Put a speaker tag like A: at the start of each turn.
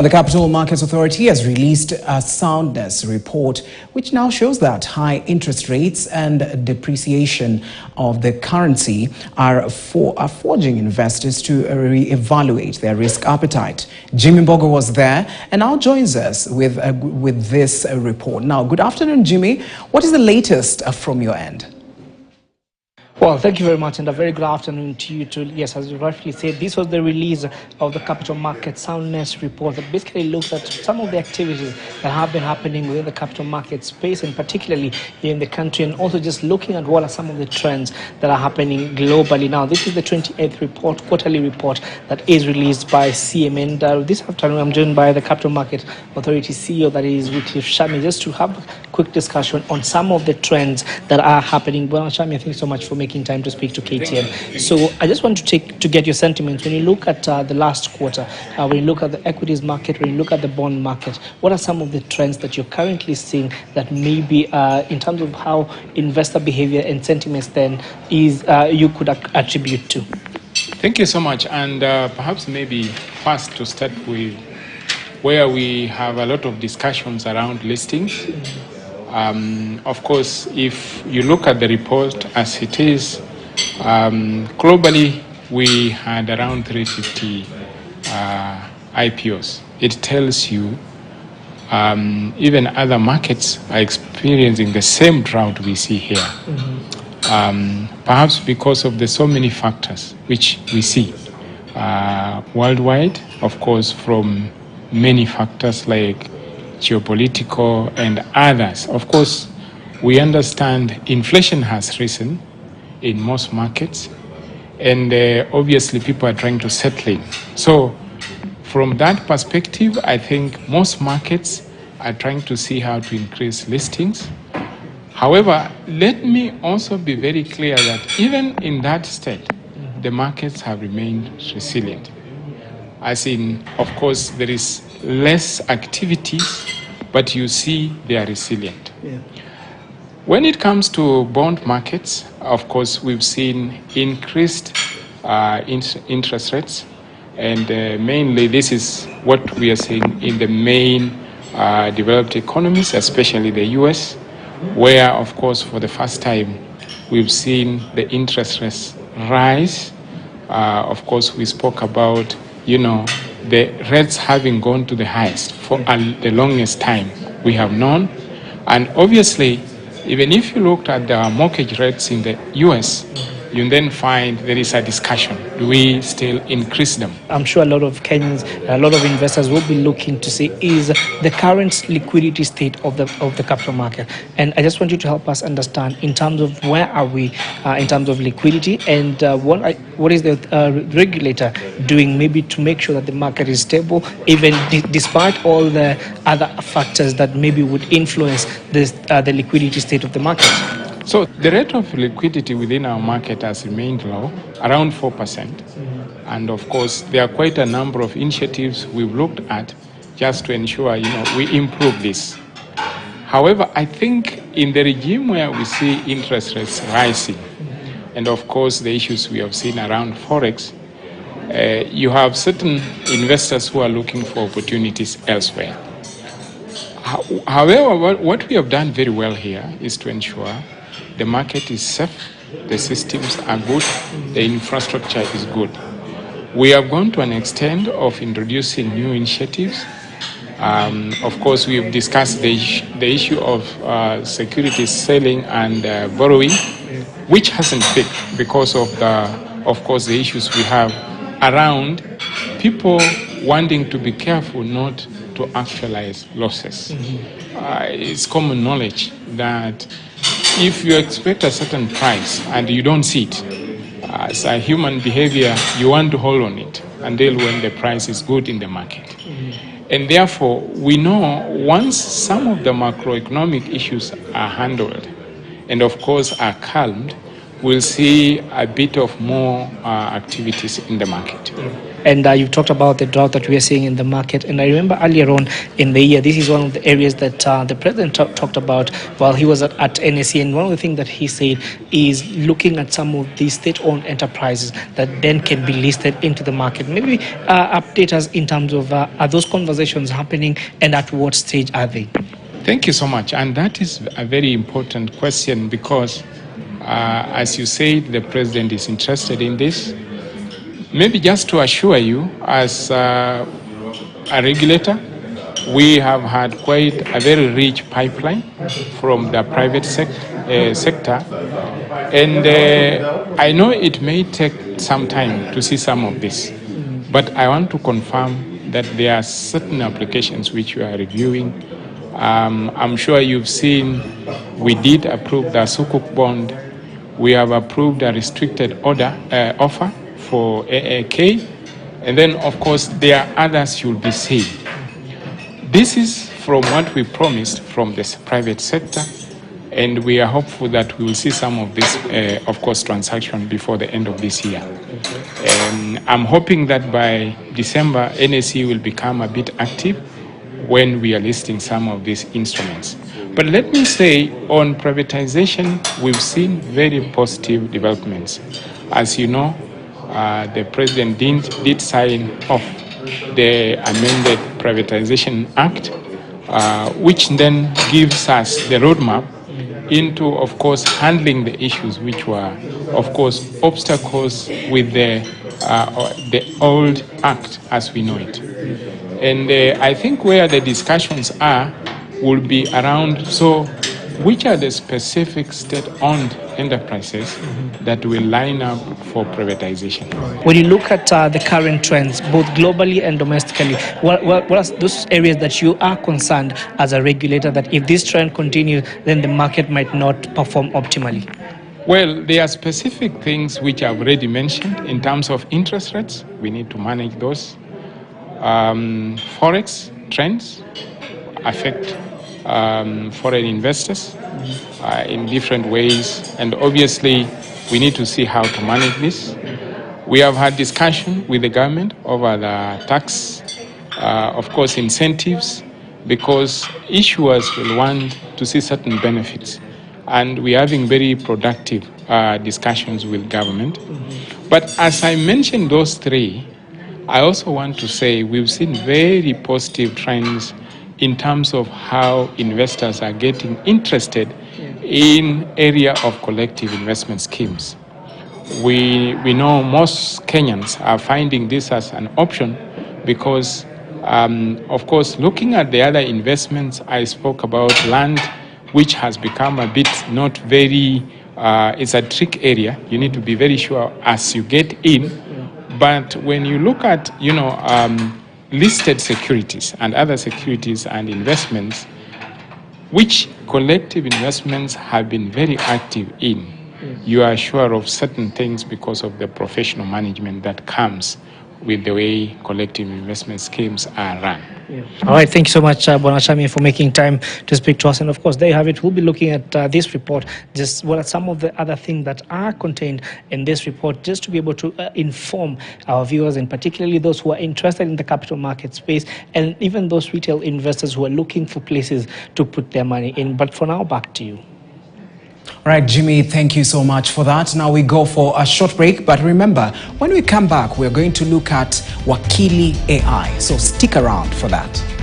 A: The Capital Markets Authority has released a soundness report, which now shows that high interest rates and depreciation of the currency are forcing investors to reevaluate their risk appetite. Jimmy Mbogo was there and now joins us with this report. Now, good afternoon, Jimmy. What is the latest from your end?
B: Well, thank you very much, and a very good afternoon to you too. Yes, as you rightfully said, this was the release of the Capital Market Soundness Report that basically looks at some of the activities that have been happening within the capital market space, and particularly here in the country, and also just looking at what are some of the trends that are happening globally. Now, this is the 28th quarterly report that is released by CMA, and this afternoon I'm joined by the Capital Market Authority CEO, that is Wycliffe Shami, just to have a quick discussion on some of the trends that are happening. Well, Shami, thank you so much for making time to speak to KTN. So I just want to get your sentiments when you look at the last quarter, when you look at the equities market, when you look at the bond market. What are some of the trends that you're currently seeing that maybe in terms of how investor behavior and sentiments then is you could attribute to?
C: Thank you so much, and perhaps maybe first to start with where we have a lot of discussions around listings. Of course, if you look at the report as it is, globally we had around 350 IPOs. It tells you even other markets are experiencing the same drought we see here. Perhaps because of the so many factors which we see worldwide, of course, from many factors like geopolitical and others. Of course, we understand inflation has risen in most markets, and obviously people are trying to settle in. So from that perspective, I think most markets are trying to see how to increase listings. However, let me also be very clear that even in that state, the markets have remained resilient. As in, of course, there is less activities, but you see they are resilient. Yeah. When it comes to bond markets, of course, we've seen increased interest rates, and mainly this is what we are seeing in the main developed economies, especially the US, where, of course, for the first time, we've seen the interest rates rise. Of course, we spoke about the rates having gone to the highest for the longest time we have known. And obviously, even if you looked at the mortgage rates in the US, you then find there is a discussion. Do we still increase them?
B: I'm sure a lot of Kenyans, a lot of investors will be looking to see is the current liquidity state of the capital market. And I just want you to help us understand in terms of where are we in terms of liquidity, and what is the regulator doing maybe to make sure that the market is stable, even despite all the other factors that maybe would influence the liquidity state of the market.
C: So the rate of liquidity within our market has remained low, around 4%. And of course, there are quite a number of initiatives we've looked at just to ensure, we improve this. However, I think in the regime where we see interest rates rising, and of course the issues we have seen around Forex, you have certain investors who are looking for opportunities elsewhere. However, what we have done very well here is to ensure the market is safe, the systems are good, the infrastructure is good. We have gone to an extent of introducing new initiatives. Of course, we have discussed the issue of securities selling and borrowing, which hasn't picked because of the issues we have around people wanting to be careful not to actualize losses. It's common knowledge that if you expect a certain price and you don't see it, as a human behavior, you want to hold on it until when the price is good in the market. And therefore, we know once some of the macroeconomic issues are handled and of course are calmed, we'll see a bit of more activities in the market.
B: And you've talked about the drought that we are seeing in the market. And I remember earlier on in the year, this is one of the areas that the president talked about while he was at NSE. And one of the things that he said is looking at some of these state-owned enterprises that then can be listed into the market. Maybe update us in terms of are those conversations happening and at what stage are they?
C: Thank you so much. And that is a very important question because, as you said, the president is interested in this. Maybe just to assure you, as a regulator, we have had quite a very rich pipeline from the private sector. And I know it may take some time to see some of this, but I want to confirm that there are certain applications which we are reviewing. I'm sure you've seen we did approve the Sukuk bond. We have approved a restricted order offer for AAK. And then, of course, there are others you'll be seeing. This is from what we promised from the private sector. And we are hopeful that we will see some of this, of course, transaction before the end of this year. I'm hoping that by December, NSE will become a bit active when we are listing some of these instruments. But let me say, on privatization, we've seen very positive developments. As you know, the president did sign off the amended Privatization Act, which then gives us the roadmap into, of course, handling the issues which were, of course, obstacles with the old act as we know it. And I think where the discussions are will be around, so which are the specific state-owned enterprises that will line up for privatization?
B: When you look at the current trends, both globally and domestically, what are those areas that you are concerned as a regulator that if this trend continues, then the market might not perform optimally?
C: Well, there are specific things which I've already mentioned in terms of interest rates. We need to manage those. Forex trends affect foreign investors in different ways, and obviously we need to see how to manage this. We have had discussion with the government over the tax, of course, incentives, because issuers will want to see certain benefits, and we're having very productive discussions with government. But as I mentioned those three, I also want to say we've seen very positive trends in terms of how investors are getting interested in area of collective investment schemes. We know most Kenyans are finding this as an option because, of course, looking at the other investments, I spoke about land, which has become a bit not very, it's a trick area. You need to be very sure as you get in. But when you look at, listed securities and other securities and investments, which collective investments have been very active in, you are sure of certain things because of the professional management that comes with the way collective investment schemes are run.
B: All right, thank you so much, Bonachami, for making time to speak to us. And of course, there you have it. We'll be looking at this report, just what are some of the other things that are contained in this report, just to be able to inform our viewers, and particularly those who are interested in the capital market space, and even those retail investors who are looking for places to put their money in. But for now, back to you.
A: All right, Jimmy, thank you so much for that. Now we go for a short break, but remember, when we come back, we're going to look at Wakili AI. So stick around for that.